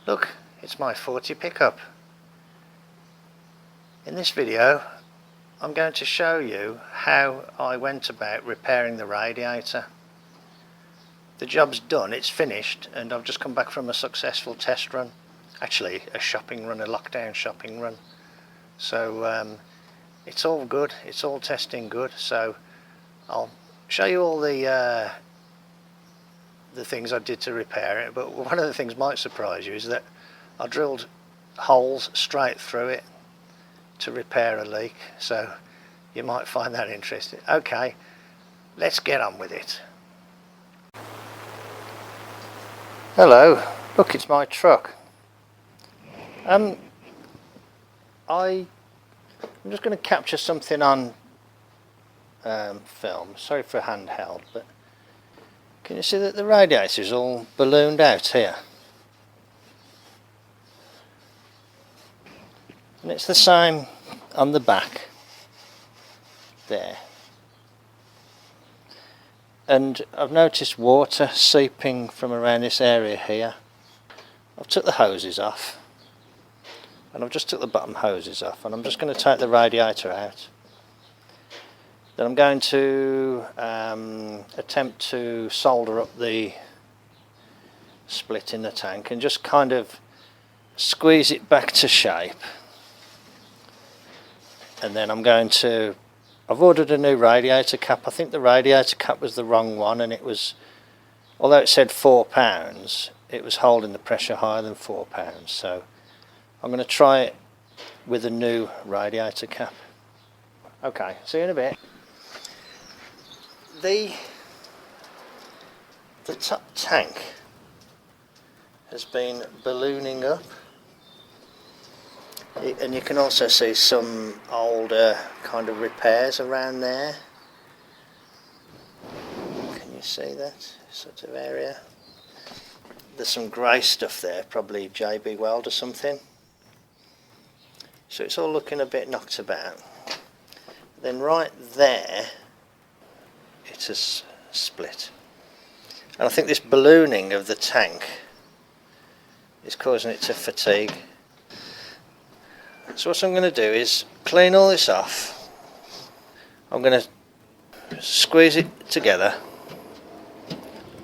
Look, it's my 40 pickup. In this video I'm going to show you how I went about repairing the radiator. The job's done, it's finished, and I've just come back from a successful test run. Actually a shopping run, a lockdown shopping run. So it's all good, it's all testing good. So I'll show you all the things I did to repair it, but one of the things might surprise you is that I drilled holes straight through it to repair a leak, so you might find that interesting. Okay, let's get on with it. Hello, look, it's my truck. I'm just going to capture something on film. Sorry for handheld, but can you see that the radiator is all ballooned out here? And it's the same on the back there. And I've noticed water seeping from around this area here. I've took the hoses off, and I've just took the bottom hoses off, and I'm just going to take the radiator out. Then I'm going to attempt to solder up the split in the tank and just kind of squeeze it back to shape. And then I've ordered a new radiator cap. I think the radiator cap was the wrong one, and it was, although it said £4, it was holding the pressure higher than £4. So I'm going to try it with a new radiator cap. Okay, see you in a bit. The top tank has been ballooning up, and you can also see some older kind of repairs around there. Can you see that sort of area? There's some grey stuff there, probably JB Weld or something. So it's all looking a bit knocked about. Then right there it has split, and I think this ballooning of the tank is causing it to fatigue. So what I'm going to do is clean all this off. I'm going to squeeze it together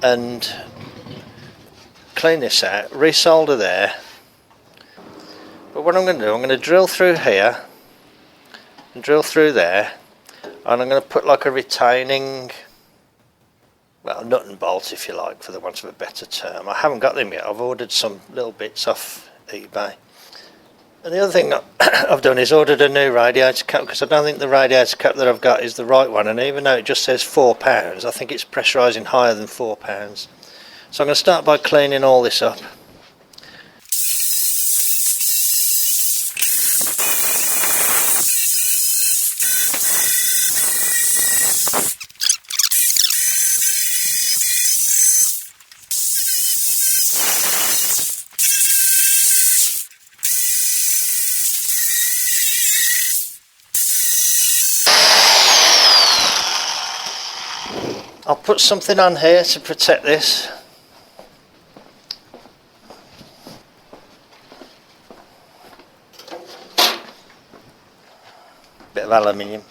and clean this out, resolder there. But what I'm going to do, I'm going to drill through here and drill through there, and I'm going to put like a retaining, well, nut and bolt if you like, for the want of a better term. I haven't got them yet. I've ordered some little bits off eBay. And the other thing I've done is ordered a new radiator cap, because I don't think the radiator cap that I've got is the right one, and even though it just says £4, I think it's pressurising higher than £4. So I'm going to start by cleaning all this up. I'll put something on here to protect this. Bit of aluminium.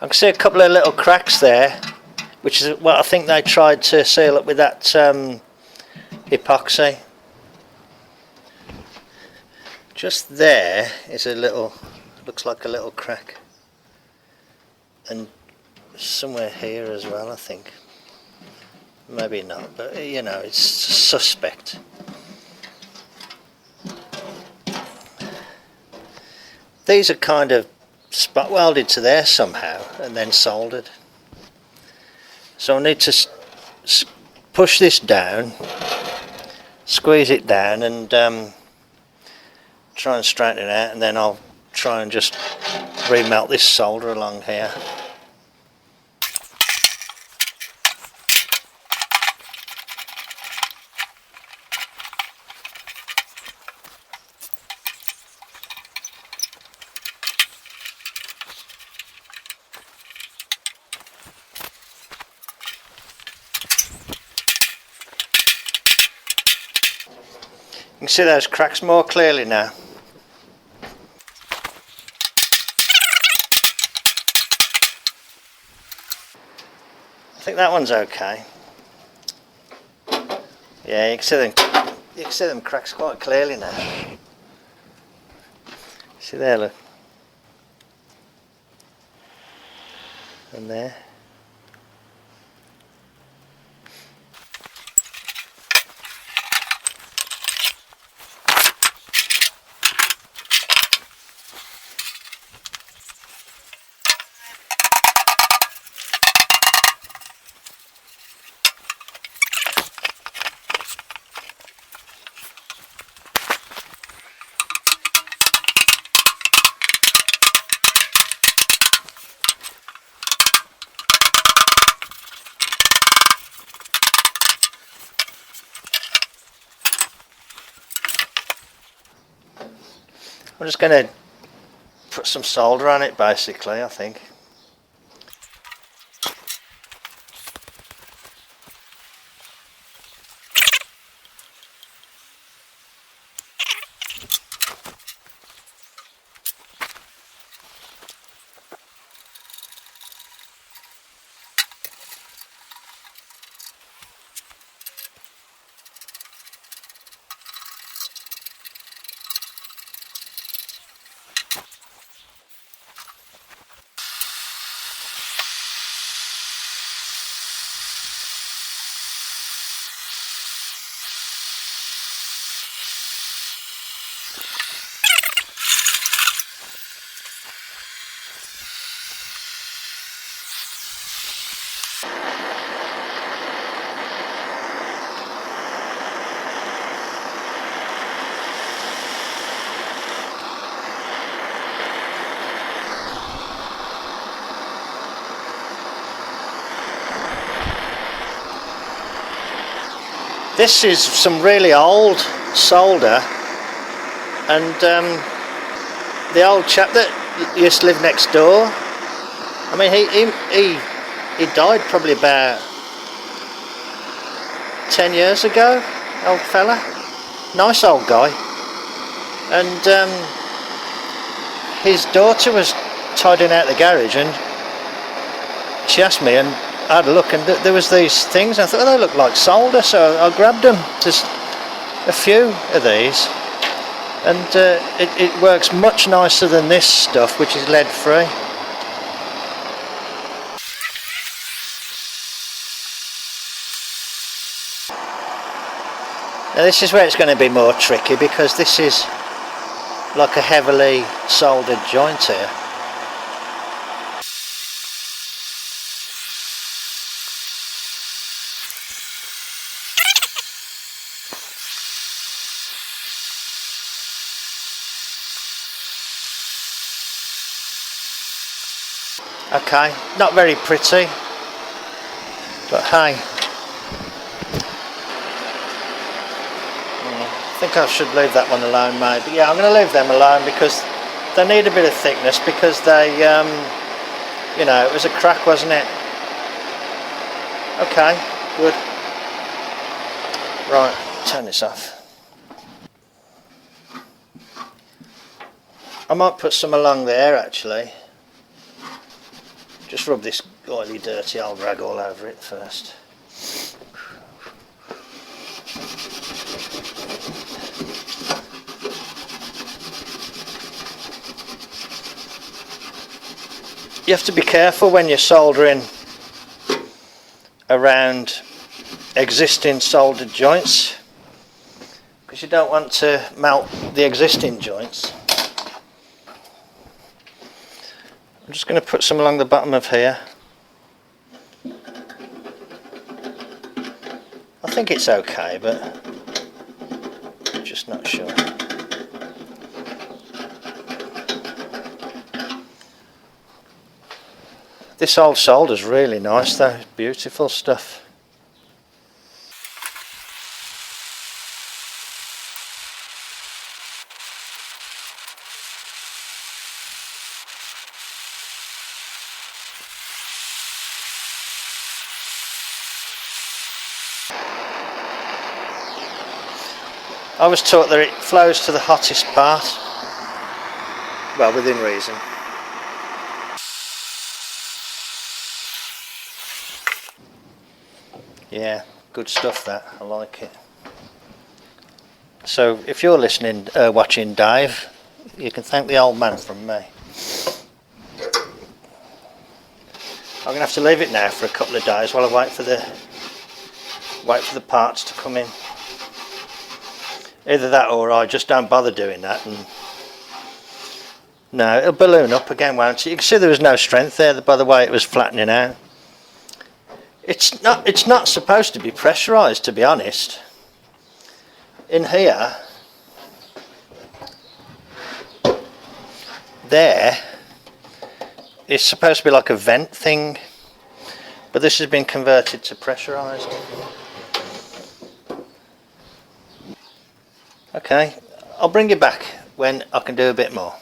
I can see a couple of little cracks there, which is what I think they tried to seal up with that epoxy. Just there is a little, looks like a little crack, and somewhere here as well, I think. Maybe not, but you know, it's suspect. These are kind of spot welded to there somehow and then soldered. So I need to push this down, squeeze it down, and try and straighten it out, and then I'll try and just remelt this solder along here. You can see those cracks more clearly now. I think that one's okay. Yeah, you can see them cracks quite clearly now. See there, look. And there. I'm just going to put some solder on it basically, I think. This is some really old solder, and the old chap that used to live next door, I mean he died probably about 10 years ago, old fella, nice old guy, and his daughter was tidying out the garage and she asked me, and I had a look, and there was these things, and I thought, oh, they look like solder, so I grabbed them, just a few of these, and it works much nicer than this stuff, which is lead free. Now this is where it's going to be more tricky, because this is like a heavily soldered joint here. Okay, not very pretty, but hey. I think I should leave that one alone, maybe. Yeah, I'm going to leave them alone because they need a bit of thickness, because they, you know, it was a crack, wasn't it? Okay, good. Right, turn this off. I might put some along there actually. Just rub this oily, dirty old rag all over it first. You have to be careful when you're soldering around existing soldered joints, because you don't want to melt the existing joints. I'm just going to put some along the bottom of here. I think it's okay, but I'm just not sure. This old solder's really nice though, beautiful stuff. I was taught that it flows to the hottest part. Well, within reason. Yeah, good stuff that, I like it. So if you're listening, watching Dave, you can thank the old man from me. I'm going to have to leave it now for a couple of days while I wait for the parts to come in. Either that or I just don't bother doing that, and no, it'll balloon up again, won't it? You can see there was no strength there by the way it was flattening out. It's not supposed to be pressurised, to be honest. In here, there, it's supposed to be like a vent thing, but this has been converted to pressurised. Okay, I'll bring you back when I can do a bit more.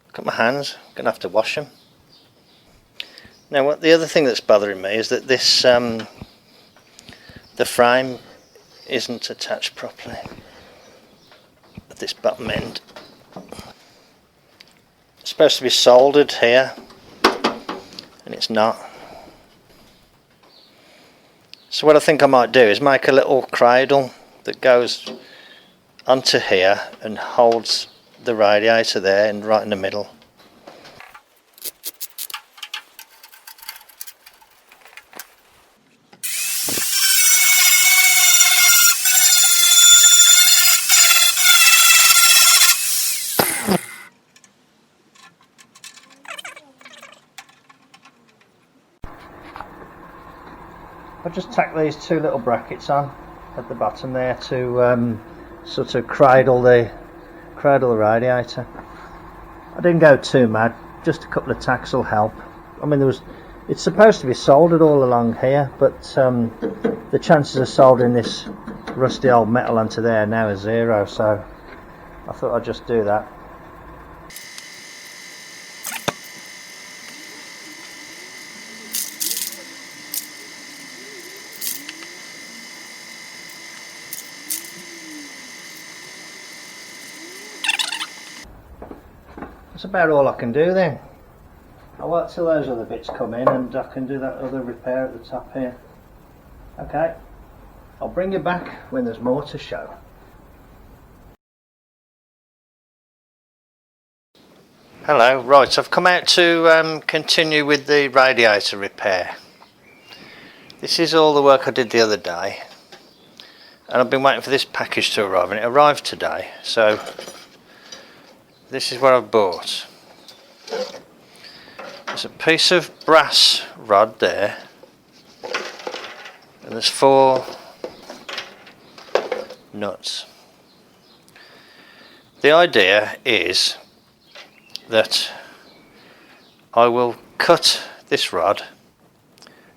Look at my hands, I'm going to have to wash them. Now, what the other thing that's bothering me is that this, the frame isn't attached properly at this bottom end. It's supposed to be soldered here, and it's not. So what I think I might do is make a little cradle that goes onto here and holds the radiator there and right in the middle. I'll just tack these two little brackets on at the bottom there to sort of cradle the radiator. I didn't go too mad, just a couple of tacks will help. I mean, it's supposed to be soldered all along here, but the chances of soldering this rusty old metal onto there now are zero, so I thought I'd just do that. That's about all I can do then. I'll wait till those other bits come in and I can do that other repair at the top here. Okay, I'll bring you back when there's more to show. Hello, right, I've come out to continue with the radiator repair. This is all the work I did the other day, and I've been waiting for this package to arrive, and it arrived today, so this is what I've bought. There's a piece of brass rod there, and there's 4 nuts. The idea is that I will cut this rod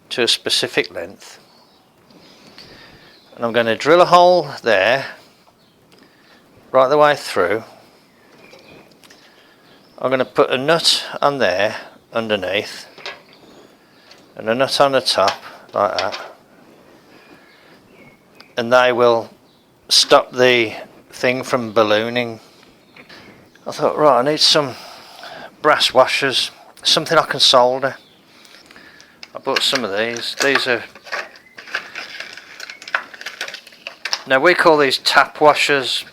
to a specific length, and I'm going to drill a hole there right the way through. I'm going to put a nut on there underneath and a nut on the top like that, and they will stop the thing from ballooning. I thought, right, I need some brass washers, something I can solder. I bought some of these. These are, now we call these tap washers.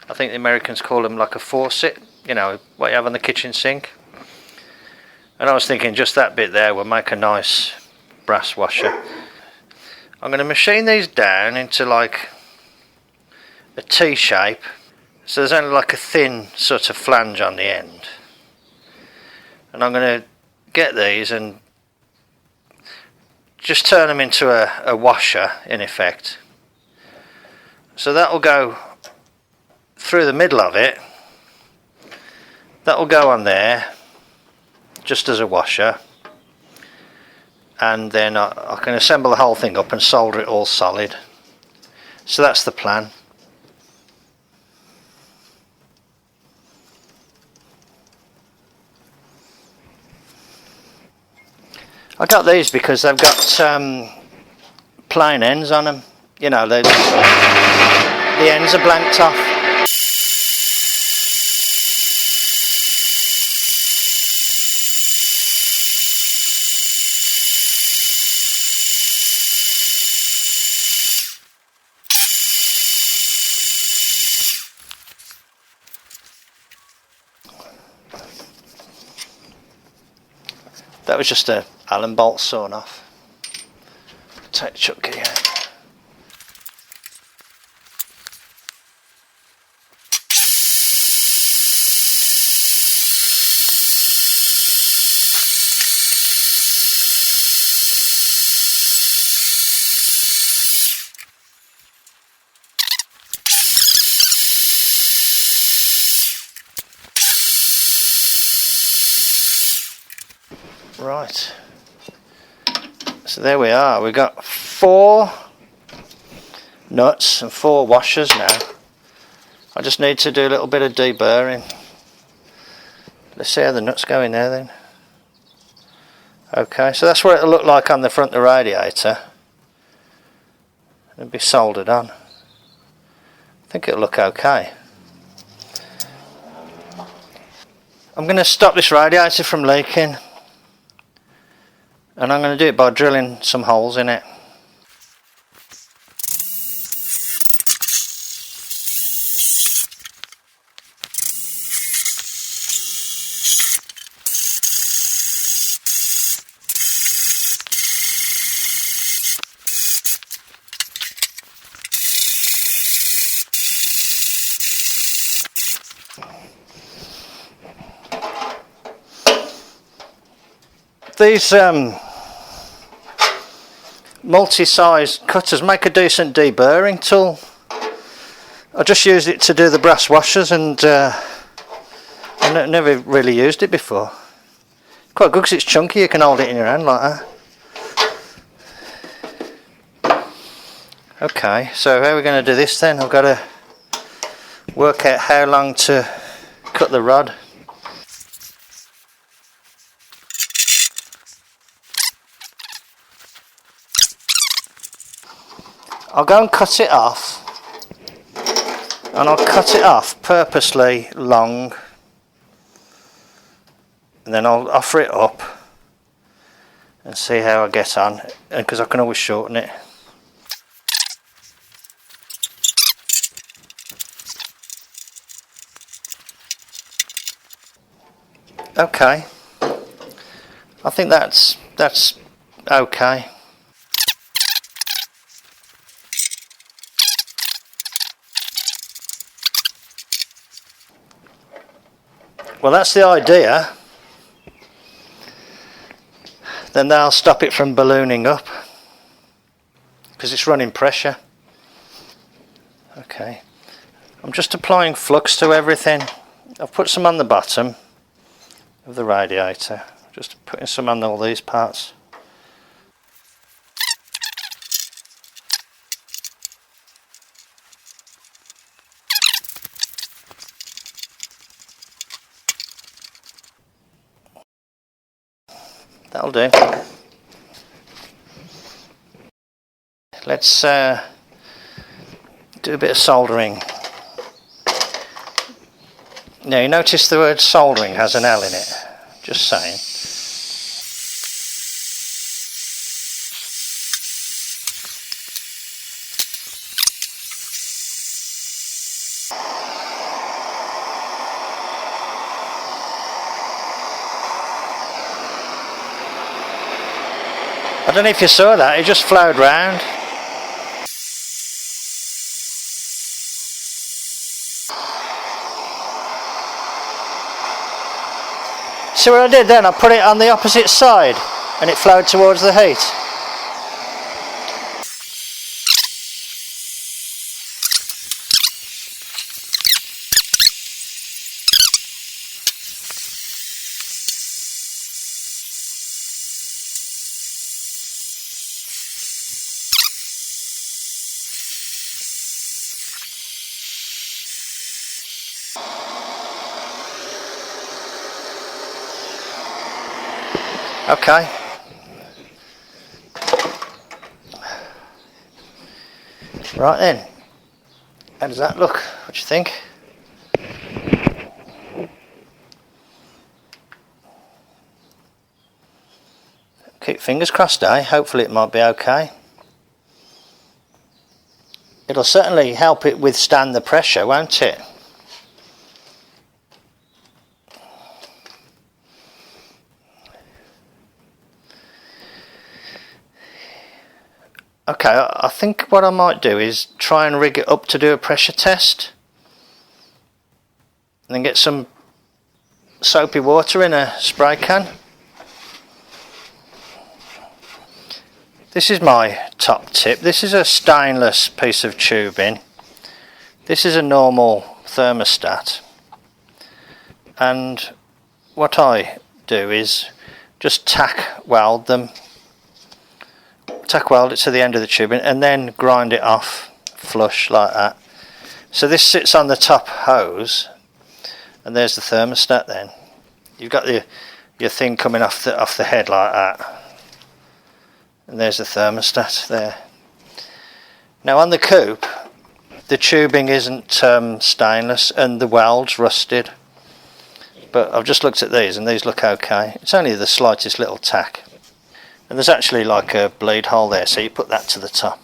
I think the Americans call them like a faucet, you know, what you have on the kitchen sink. And I was thinking just that bit there will make a nice brass washer. I'm going to machine these down into like a T shape, so there's only like a thin sort of flange on the end. And I'm going to get these and just turn them into a washer in effect. So that will go through the middle of it. That will go on there just as a washer, and then I can assemble the whole thing up and solder it all solid. So that's the plan. I got these because they've got plain ends on them, you know, they the ends are blanked off. That was just a Allen bolt sawn off. Take the chuck key out. Right, so there we are. We've got 4 nuts and 4 washers now. I just need to do a little bit of deburring. Let's see how the nuts go in there then. Okay, so that's what it'll look like on the front of the radiator. It'll be soldered on. I think it'll look okay. I'm going to stop this radiator from leaking, and I'm going to do it by drilling some holes in it. These multi-size cutters make a decent deburring tool. I just used it to do the brass washers, and I've never really used it before. Quite good because it's chunky, you can hold it in your hand like that. Okay, so how are we going to do this then? I've got to work out how long to cut the rod. I'll go and cut it off, and I'll cut it off purposely long, and then I'll offer it up and see how I get on, because I can always shorten it. Okay, I think that's okay. Well, that's the idea. Then they'll stop it from ballooning up because it's running pressure. Okay, I'm just applying flux to everything. I've put some on the bottom of the radiator, just putting some on all these parts. That'll do. Let's do a bit of soldering. Now you notice the word soldering has an L in it. Just saying. I don't know if you saw that, it just flowed round. See what I did then? I put it on the opposite side and it flowed towards the heat. Okay. Right then. How does that look? What do you think? Keep fingers crossed, eh? Hopefully it might be okay. It'll certainly help it withstand the pressure, won't it? Okay, I think what I might do is try and rig it up to do a pressure test. And then get some soapy water in a spray can. This is my top tip. This is a stainless piece of tubing. This is a normal thermostat. And what I do is just tack weld them. Tack weld it to the end of the tubing and then grind it off flush like that. So this sits on the top hose, and there's the thermostat. Then you've got your thing coming off the head like that, and there's the thermostat there. Now on the coupe, the tubing isn't stainless and the weld's rusted, but I've just looked at these and these look okay. It's only the slightest little tack. And there's actually like a bleed hole there, so you put that to the top.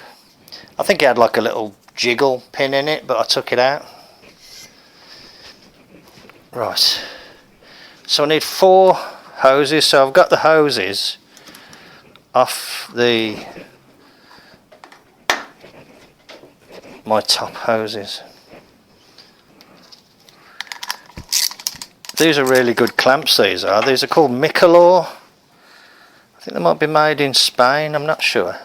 I think it had like a little jiggle pin in it, but I took it out. Right, so I need 4 hoses, so I've got the hoses off my top hoses. These are really good clamps, these are. These are called Micolor. I think they might be made in Spain, I'm not sure.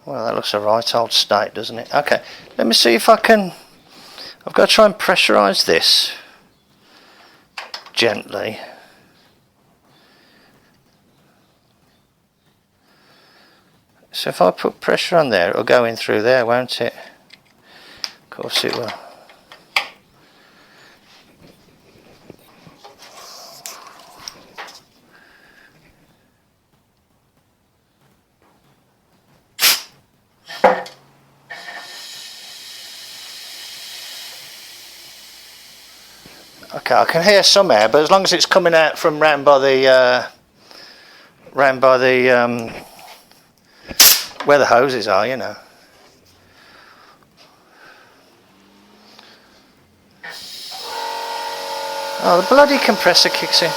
Well, that looks a right old state, doesn't it? Okay, let me see if I can... I've got to try and pressurise this gently. So if I put pressure on there, it'll go in through there, won't it? Of course it will. Okay, I can hear some air, but as long as it's coming out from round by the where the hoses are, you know. Oh, the bloody compressor kicks in.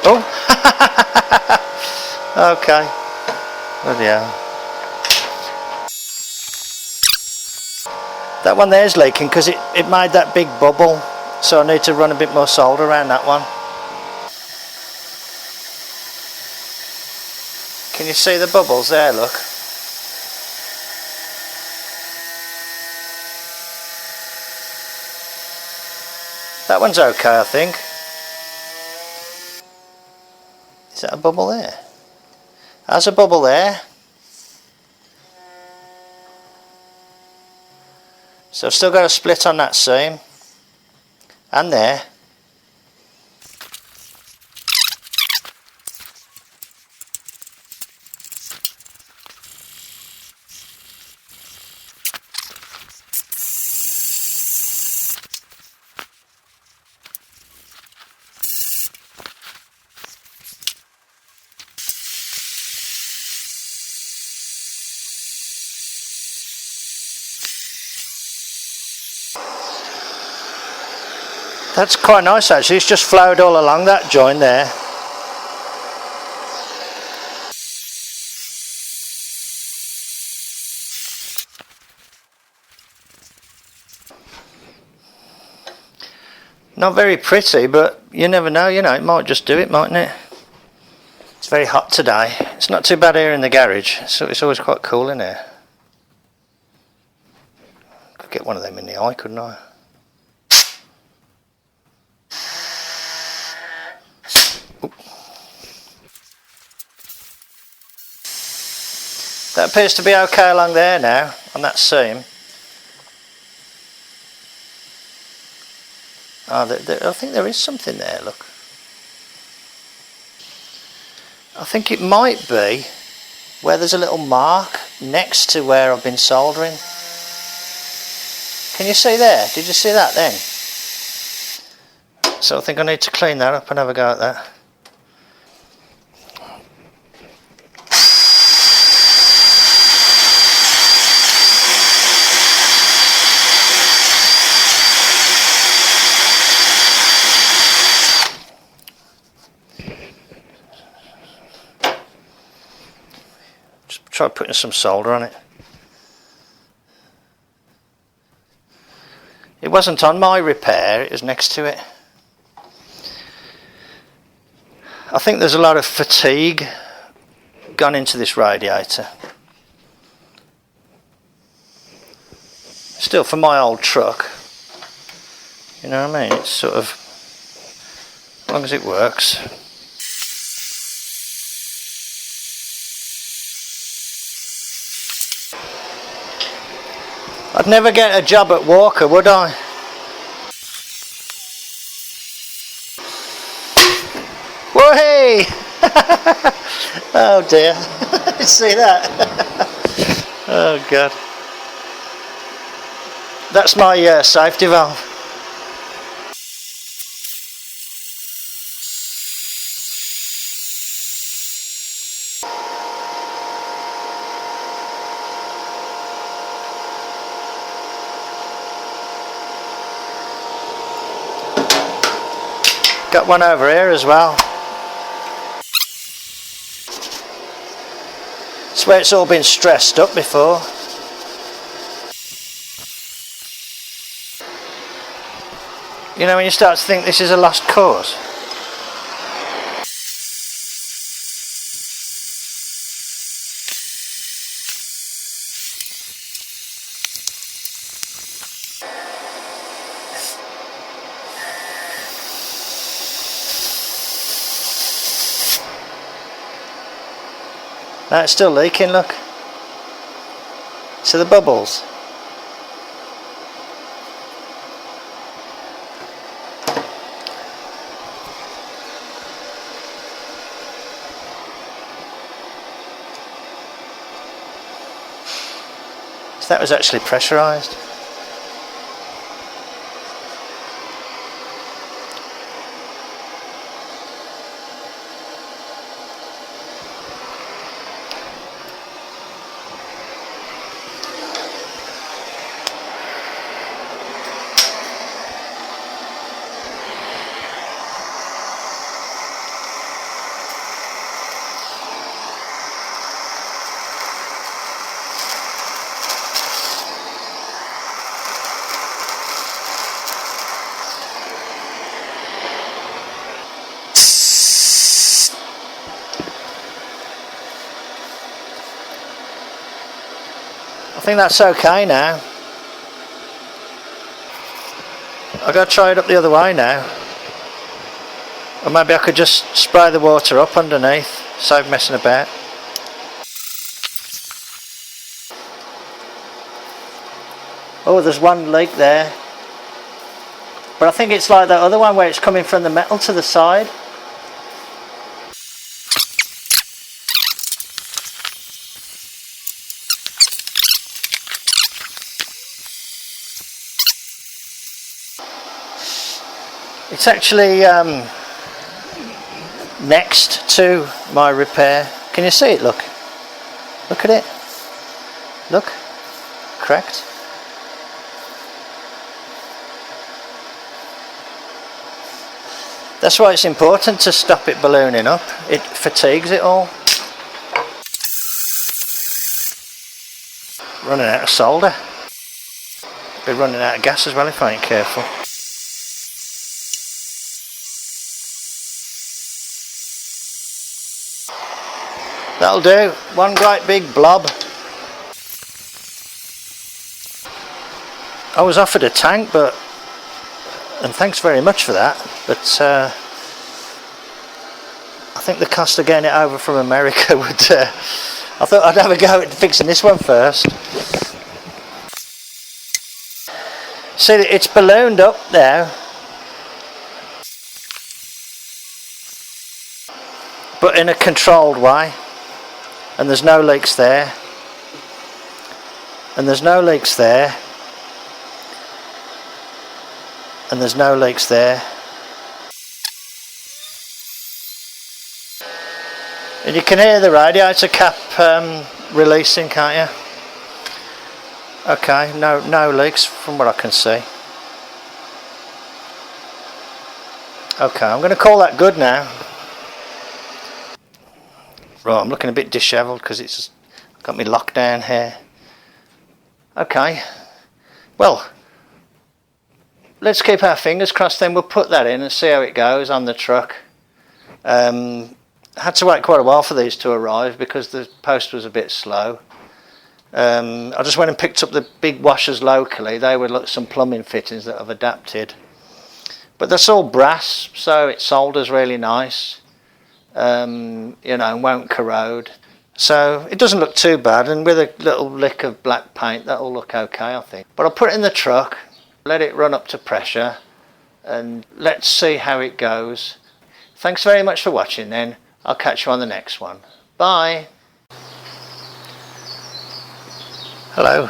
Oh, okay. Bloody hell. That one there's leaking because it made that big bubble, so I need to run a bit more solder around that one. Can you see the bubbles there, look? That one's okay, I think. Is that a bubble there? There's a bubble there. So I've still got a split on that seam. And there. That's quite nice actually, it's just flowed all along that joint there. Not very pretty, but you never know, you know, it might just do it, mightn't it? It's very hot today. It's not too bad here in the garage, so it's always quite cool in here. Could get one of them in the eye, couldn't I? Oop. That appears to be okay along there now, on that seam. Oh, I think there is something there, look. I think it might be where there's a little mark next to where I've been soldering. Can you see there? Did you see that then? So I think I need to clean that up and have a go at that. Try putting some solder on it. It wasn't on my repair, it was next to it. I think there's a lot of fatigue gone into this radiator. Still, for my old truck, you know what I mean, it's sort of, as long as it works. I'd never get a job at Walker, would I? Whoa, hey! Oh dear. See that? Oh God. That's my safety valve. Got one over here as well. It's where it's all been stressed up before. You know when you start to think this is a lost cause? No, it's still leaking, look. See the bubbles? So that was actually pressurised. I think that's okay now. I've got to try it up the other way now. Or maybe I could just spray the water up underneath, save messing about. Oh, there's one leak there. But I think it's like that other one where it's coming from the metal to the side. It's actually next to my repair. Can you see it? Look. Look at it. Look. Cracked. That's why it's important to stop it ballooning up. It fatigues it all. Running out of solder. Be running out of gas as well if I ain't careful. That'll do. One great big blob. I was offered a tank, and thanks very much for that, but I think the cost of getting it over from America would... I thought I'd have a go at fixing this one first. See, it's ballooned up now, but in a controlled way, and there's no leaks there, and there's no leaks there, and there's no leaks there. And you can hear the radiator cap releasing, can't you? Okay, no leaks from what I can see. Okay, I'm going to call that good now. Right, I'm looking a bit dishevelled because it's got me locked down here. Okay, well, let's keep our fingers crossed then. We'll put that in and see how it goes on the truck. I had to wait quite a while for these to arrive because the post was a bit slow. I just went and picked up the big washers locally. They were like some plumbing fittings that I've adapted. But that's all brass, so it solders really nice. You know, and won't corrode. So it doesn't look too bad, and with a little lick of black paint that'll look okay, I think. But I'll put it in the truck, let it run up to pressure, and let's see how it goes. Thanks very much for watching then. I'll catch you on the next one. Bye. Hello.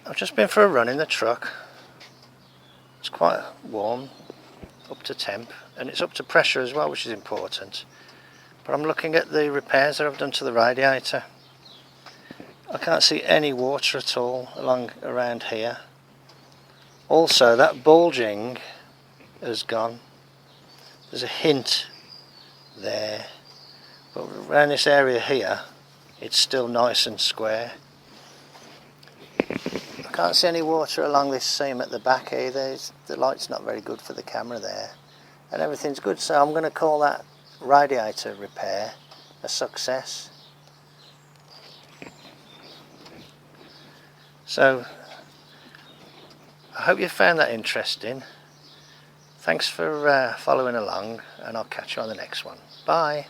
I've just been for a run in the truck. It's quite warm, up to temp, and it's up to pressure as well, which is important. But I'm looking at the repairs that I've done to the radiator. I can't see any water at all around here. Also, that bulging has gone. There's a hint there, but around this area here it's still nice and square. I can't see any water along this seam at the back either. The light's not very good for the camera there, and everything's good, so I'm going to call that radiator repair a success. So I hope you found that interesting. Thanks for following along, and I'll catch you on the next one. Bye.